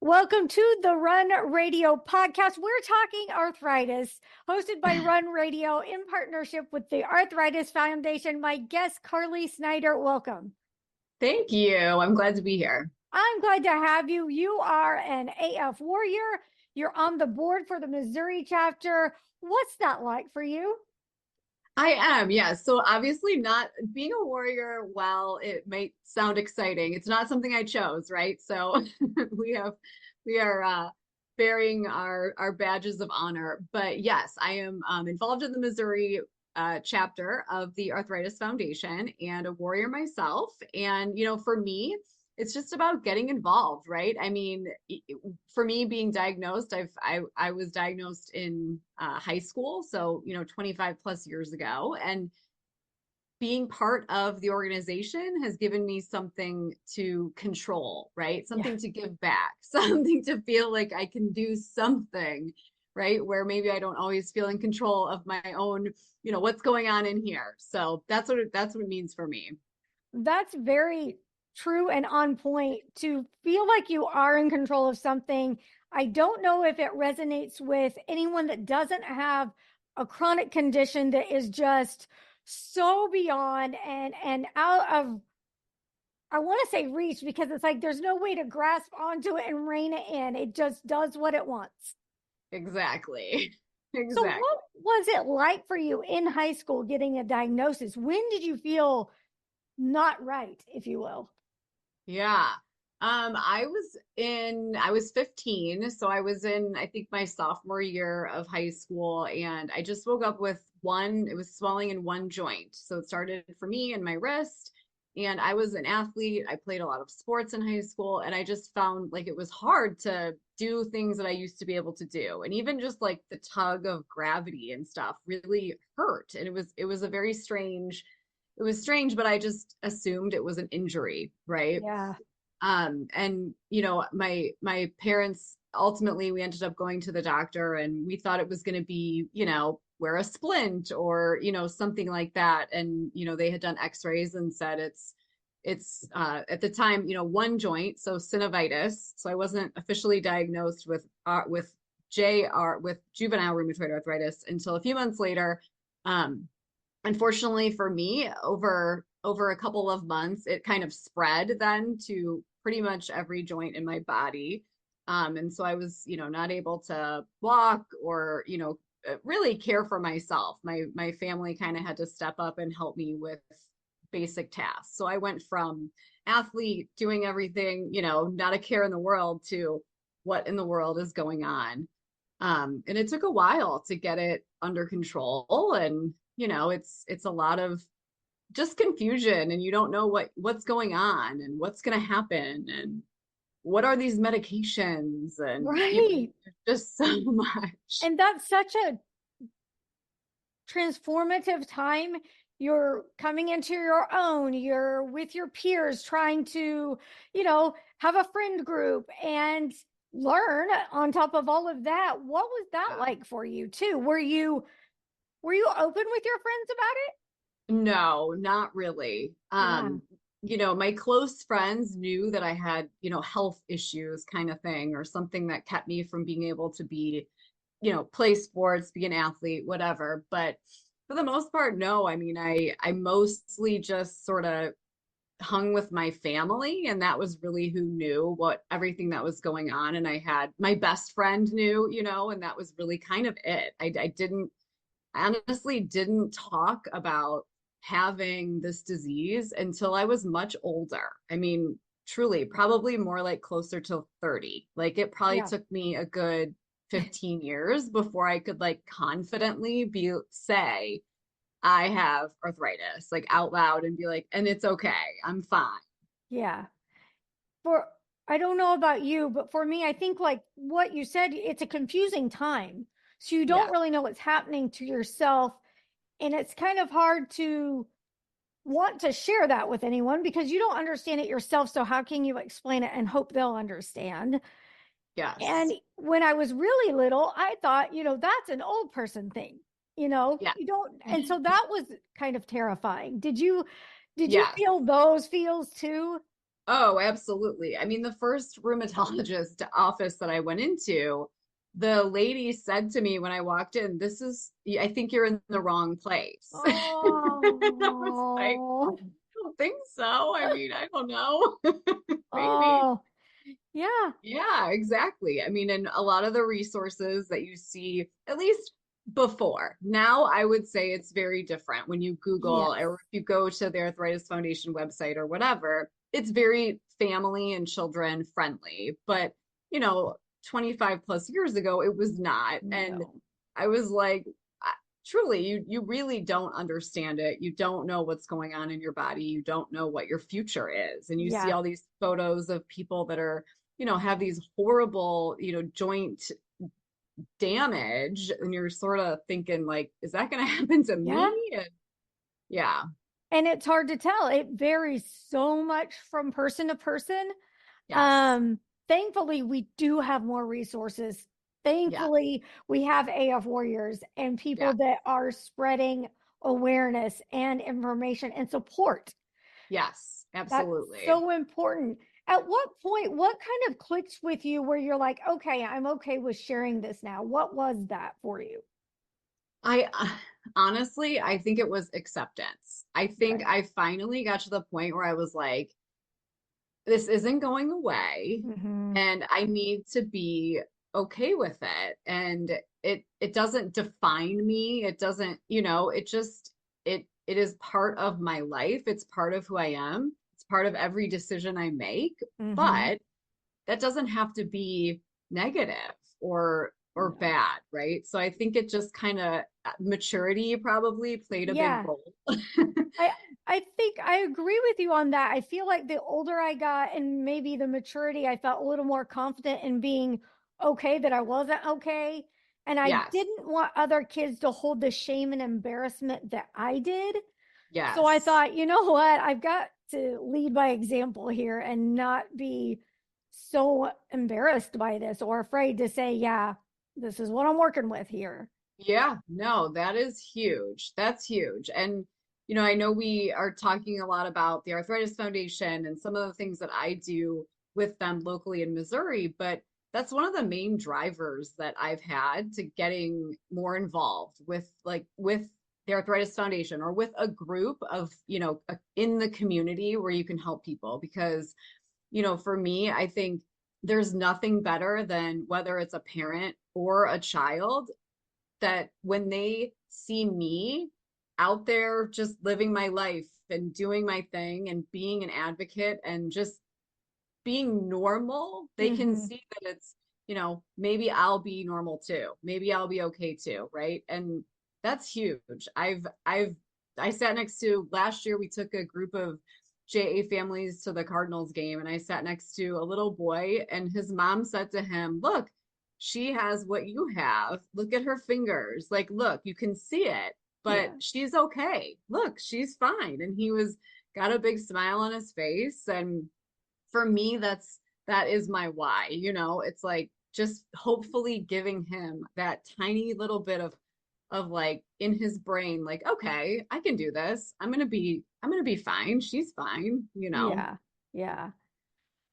Welcome to the Run Radio podcast. We're talking arthritis, hosted by Run Radio in partnership with the Arthritis Foundation. My guest, Carly Snyder, welcome. Thank you. I'm glad to be here. I'm glad to have you. You are an AF warrior. You're on the board for the Missouri chapter. What's that like for you? I am, yes. So obviously not being a warrior, while it might sound exciting, it's not something I chose, right? So we are bearing our badges of honor. But yes, I am involved in the Missouri chapter of the Arthritis Foundation and a warrior myself. And for me, it's just about getting involved, right? I mean, for me being diagnosed, I was diagnosed in high school, so 25 plus years ago, and being part of the organization has given me something to control, right? Yeah. Something to give back, something to feel like I can do something, right? Where maybe I don't always feel in control of my own, what's going on in here. So that's what it means for me. That's very true and on point to feel like you are in control of something. I don't know if it resonates with anyone that doesn't have a chronic condition that is just so beyond and out of, I want to say reach, because it's like there's no way to grasp onto it and rein it in. It just does what it wants. Exactly. So Exactly. what was it like for you in high school getting a diagnosis? When did you feel not right, if you will? Yeah. I was 15, so I was in, I think, my sophomore year of high school, and I just woke up with it was swelling in one joint. So it started for me in my wrist, and I was an athlete. I played a lot of sports in high school, and I just found like it was hard to do things that I used to be able to do. And even just like the tug of gravity and stuff really hurt. And it was a very strange, it was strange, but I just assumed it was an injury, right? Yeah. And my parents, ultimately we ended up going to the doctor, and we thought it was going to be, wear a splint or, something like that. And, they had done x-rays and said it's at the time, one joint, so synovitis. So I wasn't officially diagnosed with juvenile rheumatoid arthritis until a few months later. Unfortunately for me, over a couple of months, it kind of spread then to pretty much every joint in my body. And so I was, not able to walk or, really care for myself. My family kind of had to step up and help me with basic tasks. So I went from athlete doing everything, not a care in the world, to what in the world is going on. And it took a while to get it under control. And, it's a lot of just confusion, and you don't know what's going on and what's going to happen and what are these medications, and Right. just so much. And that's such a transformative time. You're coming into your own, you're with your peers trying to, have a friend group and learn on top of all of that. What was that Yeah. like for you too? Were you open with your friends about it? No, not really. Yeah. My close friends knew that I had, health issues kind of thing, or something that kept me from being able to be, play sports, be an athlete, whatever. But for the most part, no. I mean, I mostly just sort of hung with my family, and that was really who knew what everything that was going on. And I had my best friend knew, and that was really kind of it. I honestly didn't talk about having this disease until I was much older. I mean, truly, probably more like closer to 30. Like it probably Yeah. took me a good 15 years before I could like confidently say I have arthritis, like out loud, and be like, and it's okay. I'm fine. Yeah. For I don't know about you, but for me, I think like what you said, it's a confusing time. So you don't Yeah. really know what's happening to yourself. And it's kind of hard to want to share that with anyone because you don't understand it yourself. So how can you explain it and hope they'll understand? And Yes. when I was really little, I thought, that's an old person thing. Yeah. You don't, and so that was kind of terrifying. Did you Yeah. feel those feels too? Oh, absolutely. I mean, the first rheumatologist office that I went into, the lady said to me when I walked in, I think you're in the wrong place. I was like, Oh, I don't think so. I mean, I don't know. Maybe. oh, yeah, Yeah, exactly. I mean, and a lot of the resources that you see, at least before, now I would say it's very different when you Google yes, or if you go to the Arthritis Foundation website or whatever, it's very family and children friendly. But, you know, 25 plus years ago, it was not. And no, I was like, truly, you really don't understand it. You don't know what's going on in your body. You don't know what your future is. And you see yeah, all these photos of people that are have these horrible, joint damage, and you're sort of thinking like, is that going to happen to yeah. me? And yeah, And it's hard to tell. It varies so much from person to person. yes, Um, Thankfully, we do have more resources. yeah, Thankfully, we have AF warriors and yeah, people that are spreading awareness and information and support. yes, That's absolutely. so important. At what point, what kind of clicked with you where you're like, okay, I'm okay with sharing this now? What was that for you? I honestly, I think it was acceptance. I think Okay. I finally got to the point where I was like, this isn't going away, Hmm. and I need to be okay with it. And it doesn't define me. It doesn't, it just it is part of my life. It's part of who I am. It's part of every decision I make. Hmm. But that doesn't have to be negative or No. bad, right? So I think it just kind of maturity probably played a big Yeah. role. I I think I agree with you on that. I feel like the older I got and maybe the maturity, I felt a little more confident in being okay that I wasn't okay. And I Yes. didn't want other kids to hold the shame and embarrassment that I did. So I Yes. thought, you know what? I've got to lead by example here and not be so embarrassed by this or afraid to say, yeah, this is what I'm working with here. Yeah, no, that is huge. That's huge. And, I know we are talking a lot about the Arthritis Foundation and some of the things that I do with them locally in Missouri, but that's one of the main drivers that I've had to getting more involved with with the Arthritis Foundation or with a group of, in the community where you can help people because, for me, I think there's nothing better than whether it's a parent or a child that when they see me out there just living my life and doing my thing and being an advocate and just being normal, they can Hmm. see that maybe I'll be normal too. Maybe I'll be okay too, right? And that's huge. I sat next to last year we took a group of JA families to the Cardinals game and I sat next to a little boy and his mom said to him, "Look, she has what you have. Look at her fingers. Like, look, you can see it, but Yeah. she's okay. Look, she's fine." And he was got a big smile on his face and for me that is my why, it's like just hopefully giving him that tiny little bit of like in his brain like okay, I can do this. I'm going to be fine. She's fine. Yeah. Yeah.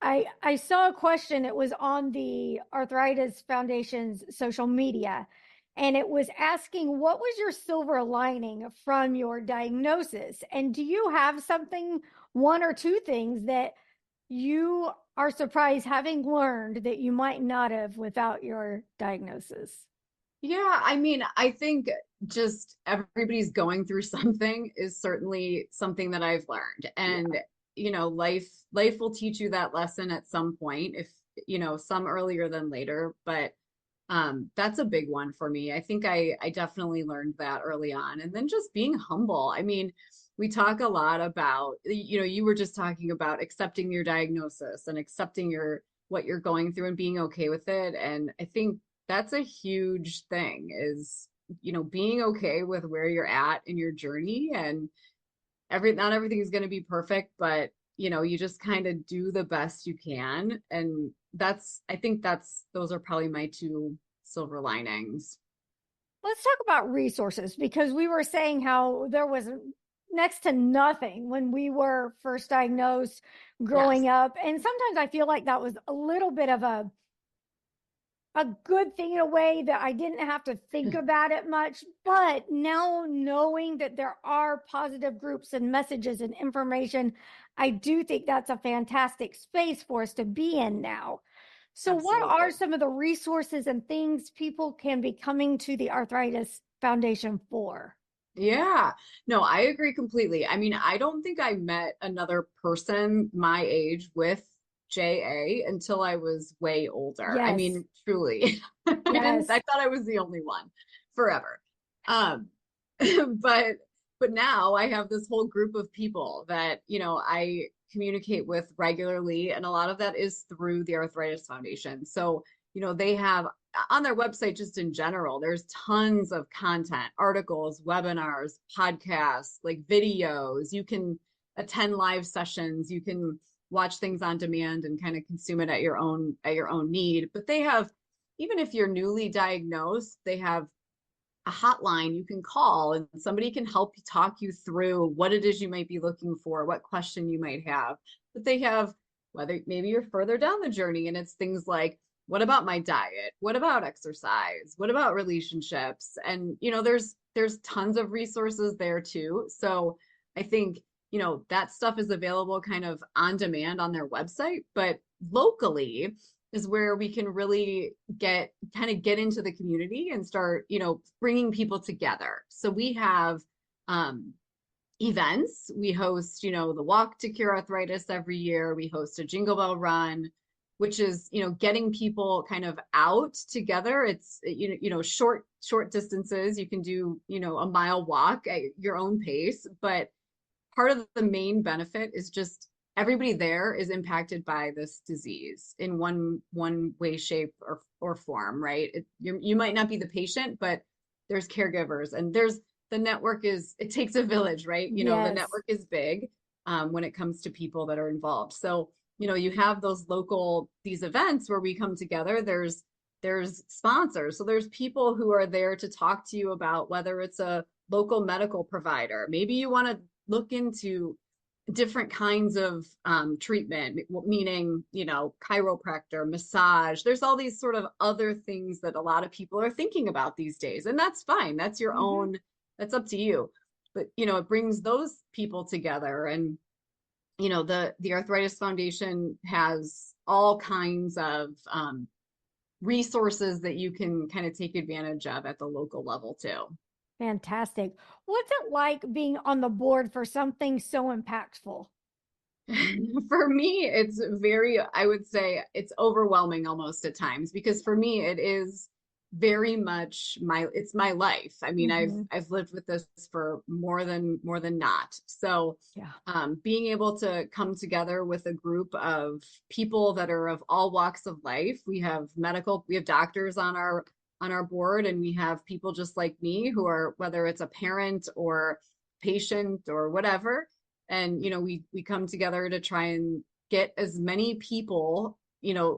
I saw a question. It was on the Arthritis Foundation's social media, and it was asking what was your silver lining from your diagnosis? And do you have something, one or two things that you are surprised having learned that you might not have without your diagnosis? Yeah, I mean, I think just everybody's going through something is certainly something that I've learned. Yeah. And, life will teach you that lesson at some point, if, some earlier than later, but that's a big one for me. I think I definitely learned that early on. And then just being humble. I mean, we talk a lot about, you were just talking about accepting your diagnosis and accepting what you're going through and being okay with it. And I think that's a huge thing is, being okay with where you're at in your journey and not everything is going to be perfect, but you just kind of do the best you can. And I think those are probably my two silver linings. Let's talk about resources because we were saying how there was next to nothing when we were first diagnosed Yes. growing up. And sometimes I feel like that was a little bit of a good thing in a way that I didn't have to think about it much. But now knowing that there are positive groups and messages and information, I do think that's a fantastic space for us to be in now. So, what are Absolutely. some of the resources and things people can be coming to the Arthritis Foundation for? Yeah, no, I agree completely. I mean, I don't think I met another person my age with JA until I was way older. I Yes, mean, truly. I yes, thought I was the only one forever. Um, but now I have this whole group of people that, I communicate with regularly, and a lot of that is through the Arthritis Foundation. So, they have on their website, just in general, there's tons of content, articles, webinars, podcasts, like videos. You can attend live sessions, you can watch things on demand and kind of consume it at your own need. But they have, even if you're newly diagnosed, they have a hotline you can call and somebody can help you talk you through what it is you might be looking for, what question you might have. But they have, whether maybe you're further down the journey and it's things like, what about my diet? What about exercise? What about relationships? And there's tons of resources there too. So I think, that stuff is available kind of on demand on their website, but locally is where we can really get into the community and start, bringing people together. So we have um, events. We host, the Walk to Cure Arthritis every year. We host a Jingle Bell Run, which is, getting people kind of out together. It's, short distances. You can do, a mile walk at your own pace, but part of the main benefit is just everybody there is impacted by this disease in one way, shape, or form, right? You might not be the patient, but there's caregivers, and there's the network is, it takes a village, right? The yes. network is big when it comes to people that are involved. So, you have these events where we come together. There's sponsors. So there's people who are there to talk to you about whether it's a local medical provider. Maybe you want to look into different kinds of treatment, meaning, chiropractor, massage. There's all these sort of other things that a lot of people are thinking about these days. And that's fine. Hmm. That's up to you. But, it brings those people together. And, the Arthritis Foundation has all kinds of resources that you can kind of take advantage of at the local level too. Fantastic. What's it like being on the board for something so impactful? For me, I would say it's overwhelming almost at times, because for me, it is very much it's my life. I mean, Hmm. I've lived with this for more than not. So, Yeah. being able to come together with a group of people that are of all walks of life. We have doctors on our board, and we have people just like me who are, whether it's a parent or patient or whatever, and we come together to try and get as many people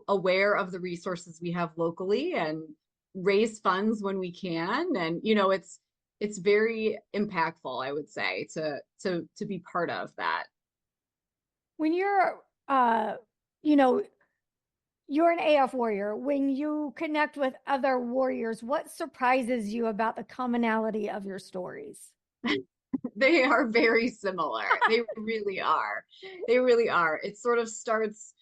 aware of the resources we have locally and raise funds when we can. And it's very impactful, I would say, to be part of that. When you know, you're an AF warrior. When you connect with other warriors, what surprises you about the commonality of your stories? They are very similar. They really are. They really are. It sort of starts,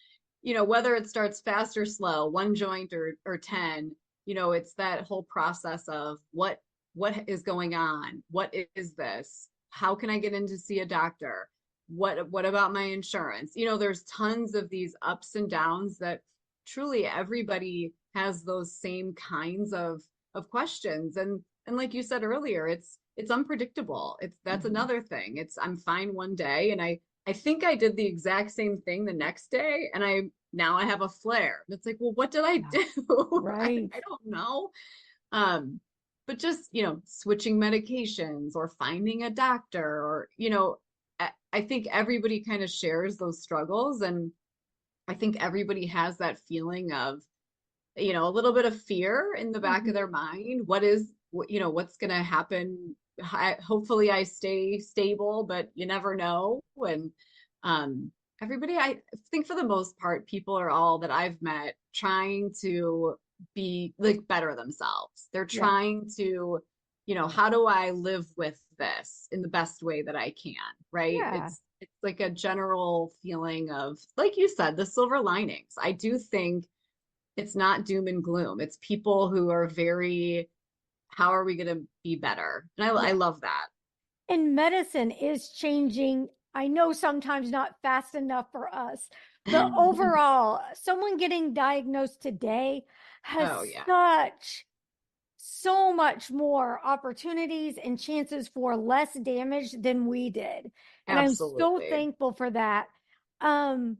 whether it starts fast or slow, one joint or 10, it's that whole process of what is going on? What is this? How can I get in to see a doctor? What about my insurance? There's tons of these ups and downs that truly everybody has those same kinds of questions. And like you said earlier, it's unpredictable. That's Mhm. another thing. I'm fine one day, and I think I did the exact same thing the next day, and now I have a flare. It's like, well, what did I Yeah. do? Right. I don't know. Um, but just, switching medications or finding a doctor, or, I think everybody kind of shares those struggles. And I think everybody has that feeling of, a little bit of fear in the back of Mhm. their mind. What's going to happen hopefully I stay stable, but you never know. And um, everybody, I think for the most part, people are all that I've met trying to be like better themselves. They're Yeah. trying to, how do I live with this in the best way that I can, right? Yeah. It's like a general feeling of, like you said, the silver linings. I do think it's not doom and gloom. It's people who are very, how are we going to be better? And I Yeah. love that. And medicine is changing. I know sometimes not fast enough for us, but overall, someone getting diagnosed today has Oh yeah, so much more opportunities and chances for less damage than we did. And I'm so absolutely. thankful for that. Um,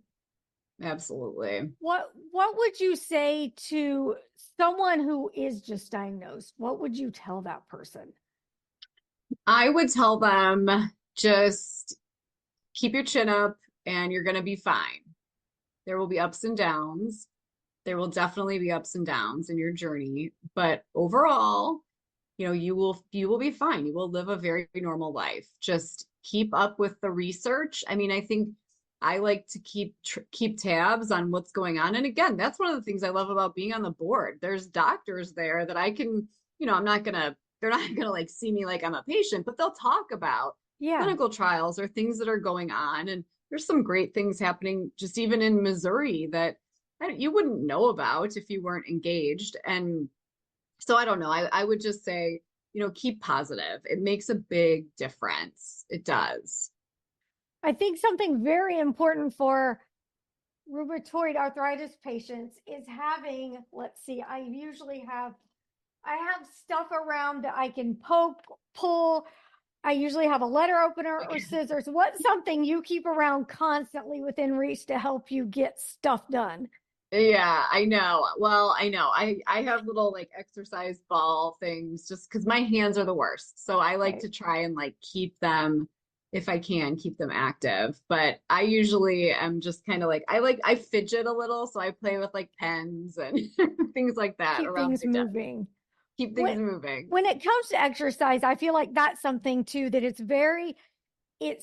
Absolutely. what would you say to someone who is just diagnosed? What would you tell that person? I would tell them just keep your chin up and you're going to be fine. There will be ups and downs. There will definitely be ups and downs in your journey, but overall, you will be fine. You will live a very normal life. Just keep up with the research. I mean, I think I like to keep tabs on what's going on. And again, that's one of the things I love about being on the board. There's doctors there that I can, I'm not gonna, they're not gonna like see me like I'm a patient, but they'll talk about Yeah. clinical trials or things that are going on. And there's some great things happening just even in Missouri that you wouldn't know about if you weren't engaged. And so I don't know. I would just say, keep positive. It makes a big difference. It does. I think something very important for rheumatoid arthritis patients is having, let's see, I have stuff around that I can poke, pull. I usually have a letter opener or Okay. scissors. What's something you keep around constantly within reach to help you get stuff done? Yeah, I know. Well, I know. I have little like exercise ball things just because my hands are the worst. So I like Okay. to try and like keep them, if I can, keep them active. But I usually am just kind of like I fidget a little, so I play with like pens and things like that Keep around things my desk. moving. Keep things When moving. when it comes to exercise, I feel like that's something too that it's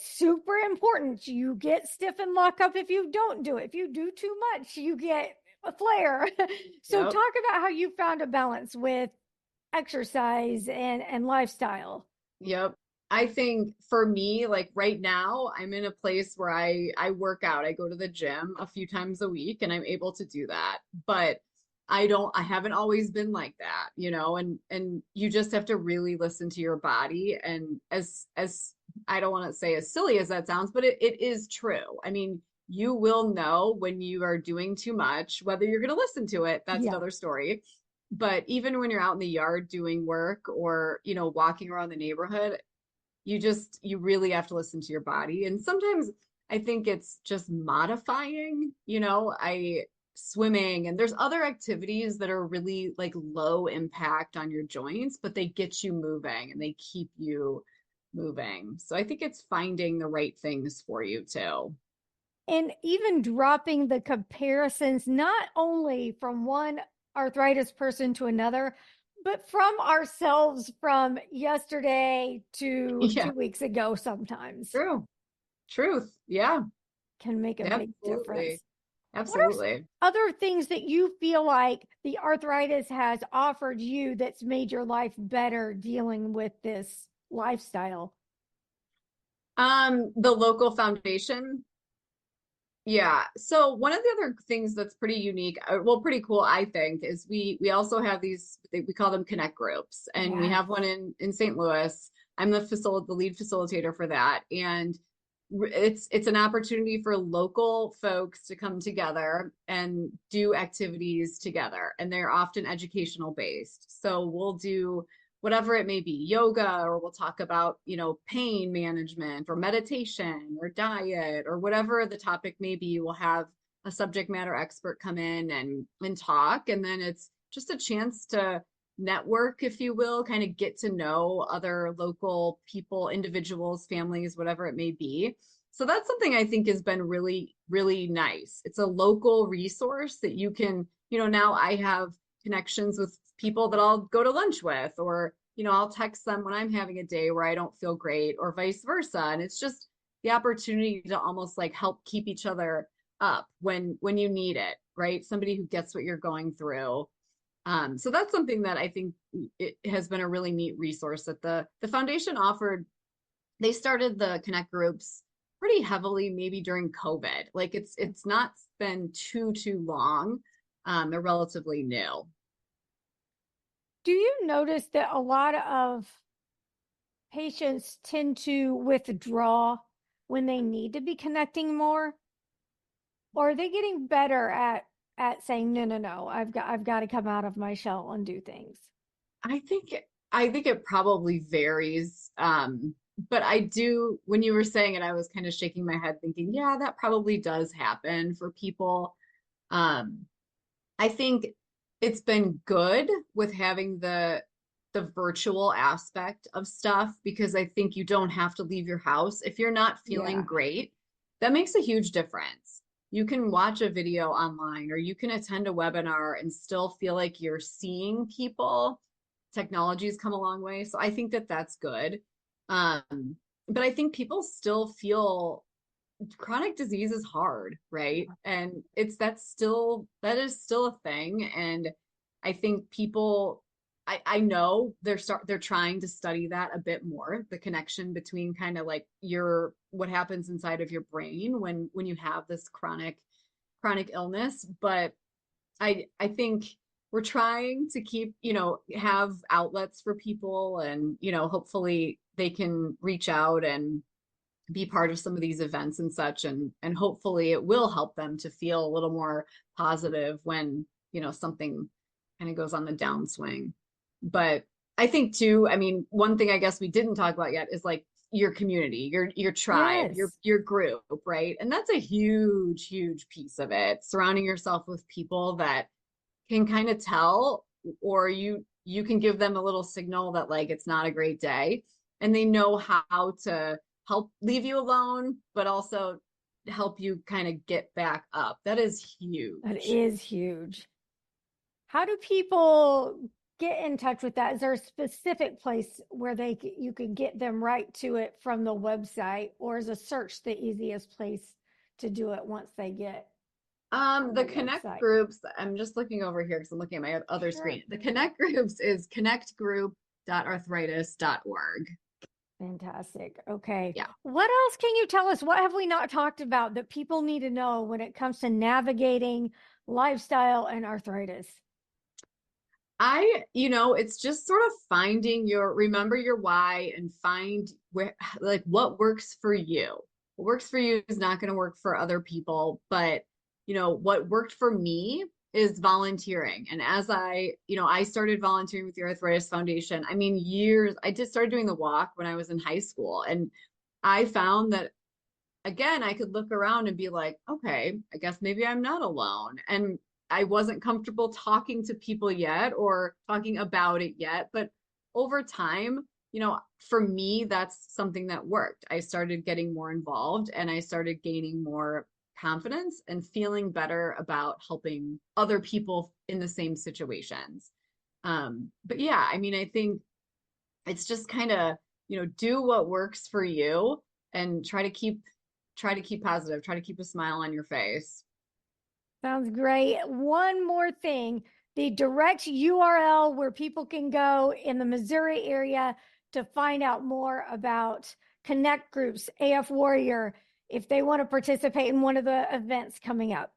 super important. You get stiff and lock up if you don't do it. If you do too much, you get a flare. So Yep. talk about how you found a balance with exercise and lifestyle. Yep. I think for me, like right now, I'm in a place where I work out. I go to the gym a few times a week and I'm able to do that. But I haven't always been like that, and you just have to really listen to your body. And as I don't want to say as silly as that sounds, but it is true. I mean, you will know when you are doing too much, whether you're going to listen to it, that's Yeah. another story. But even when you're out in the yard doing work or, walking around the neighborhood, you really have to listen to your body. And sometimes I think it's just modifying, I swimming and there's other activities that are really like low impact on your joints, but they get you moving and they keep you moving. So I think it's finding the right things for you too. And even dropping the comparisons, not only from one arthritis person to another, but from ourselves from yesterday to Yeah, 2 weeks ago, sometimes true. Truth. Yeah, can make a big absolutely. difference. What are Absolutely. other things that you feel like the arthritis has offered you that's made your life better dealing with this lifestyle? The local foundation. Yeah. So one of the other things that's pretty unique, well, pretty cool, I think, is we also have these we call them connect groups, and we Yes. have one in St. Louis. I'm the lead facilitator for that, and it's an opportunity for local folks to come together and do activities together, and they're often educational based. So we'll do whatever it may be, yoga, or we'll talk about, pain management or meditation or diet or whatever the topic may be. We'll have a subject matter expert come in and talk. And then it's just a chance to network, if you will, kind of get to know other local people, individuals, families, whatever it may be. So that's something I think has been really, really nice. It's a local resource that you can, now I have connections with people that I'll go to lunch with, or I'll text them when I'm having a day where I don't feel great or vice versa. And it's just the opportunity to almost like help keep each other up when you need it, right? Somebody who gets what you're going through. So that's something that I think it has been a really neat resource that the foundation offered. They started the Connect groups pretty heavily, maybe during COVID. Like it's not been too long. They're relatively new. Do you notice that a lot of patients tend to withdraw when they need to be connecting more? Or are they getting better at saying, no, no, no, I've got to come out of my shell and do things? I think I think it probably varies. But I do, when you were saying it, I was kind of shaking my head thinking, yeah, that probably does happen for people. Um, I think it's been good with having the virtual aspect of stuff because I think you don't have to leave your house. If you're not feeling Yeah. great, that makes a huge difference. You can watch a video online or you can attend a webinar and still feel like you're seeing people. Technology's come a long way. So I think that that's good. Um, but I think people still feel chronic disease is hard, right? And that is still a thing. And I think people, I know they're trying to study that a bit more, the connection between kind of like your what happens inside of your brain when you have this chronic illness. But I think we're trying to keep, have outlets for people and, hopefully they can reach out and be part of some of these events and such and hopefully it will help them to feel a little more positive when something kind of goes on the downswing. But I think too, I mean, one thing I guess we didn't talk about yet is like your community, your tribe, your Yes. your group, right? And that's a huge piece of it, surrounding yourself with people that can kind of tell, or you can give them a little signal that like it's not a great day and they know how to help leave you alone but also help you kind of get back up. That is That huge. is huge. How do people get in touch with that? Is there a specific place where you could get them right to it from the website, or is a search the easiest place to do it once they get on the The Connect website? groups, I'm just looking over here because I'm looking at my other Sure. screen. The Connect groups is connectgroup.arthritis.org. Fantastic. Okay. Yeah. What else can you tell us? What have we not talked about that people need to know when it comes to navigating lifestyle and arthritis? It's just sort of remember your why and find where, like, what works for you. What works for you is not going to work for other people, but, what worked for me is volunteering. And as I started volunteering with the Arthritis Foundation, I mean, I just started doing the walk when I was in high school. And I found that again, I could look around and be like, okay, I guess maybe I'm not alone. And I wasn't comfortable talking to people yet or talking about it yet. But over time, for me, that's something that worked. I started getting more involved and I started gaining more confidence and feeling better about helping other people in the same situations. But yeah, I mean, I think it's just kind of, do what works for you and try to keep positive, try to keep a smile on your face. Sounds great. One more thing, the direct URL where people can go in the Missouri area to find out more about Connect groups, AF Warrior, if they want to participate in one of the events coming up.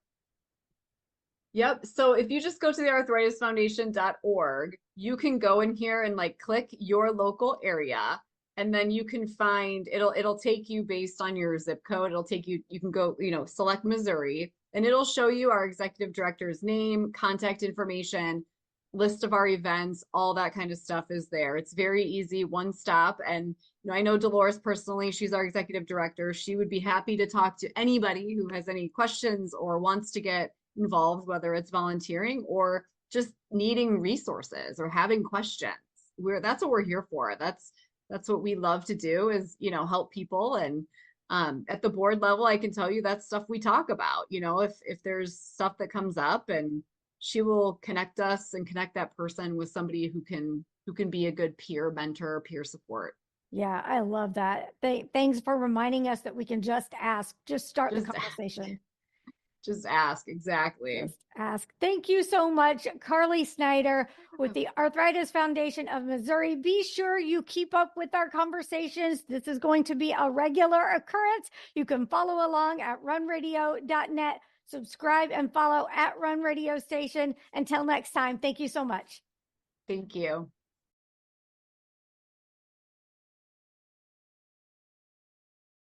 Yep. So if you just go to the arthritisfoundation.org, you can go in here and like click your local area and then you can find it'll take you based on your zip code. It'll take you can go, select Missouri and it'll show you our executive director's name, contact information, list of our events, all that kind of stuff is there. It's very easy, one stop. And I know Dolores personally, she's our executive director. She would be happy to talk to anybody who has any questions or wants to get involved, whether it's volunteering or just needing resources or having questions. That's what we're here for. That's what we love to do is, help people. And at the board level, I can tell you that's stuff we talk about. If there's stuff that comes up and she will connect us and connect that person with somebody who can who can be a good peer mentor, peer support. Yeah, I love that. Thanks for reminding us that we can just ask, just start the Just conversation. just ask. Exactly. Just ask. Thank you so much, Carly Snyder with the Arthritis Foundation of Missouri. Be sure you keep up with our conversations. This is going to be a regular occurrence. You can follow along at runradio.net. Subscribe and follow at Run Radio Station. Until next time, thank you so much. Thank you.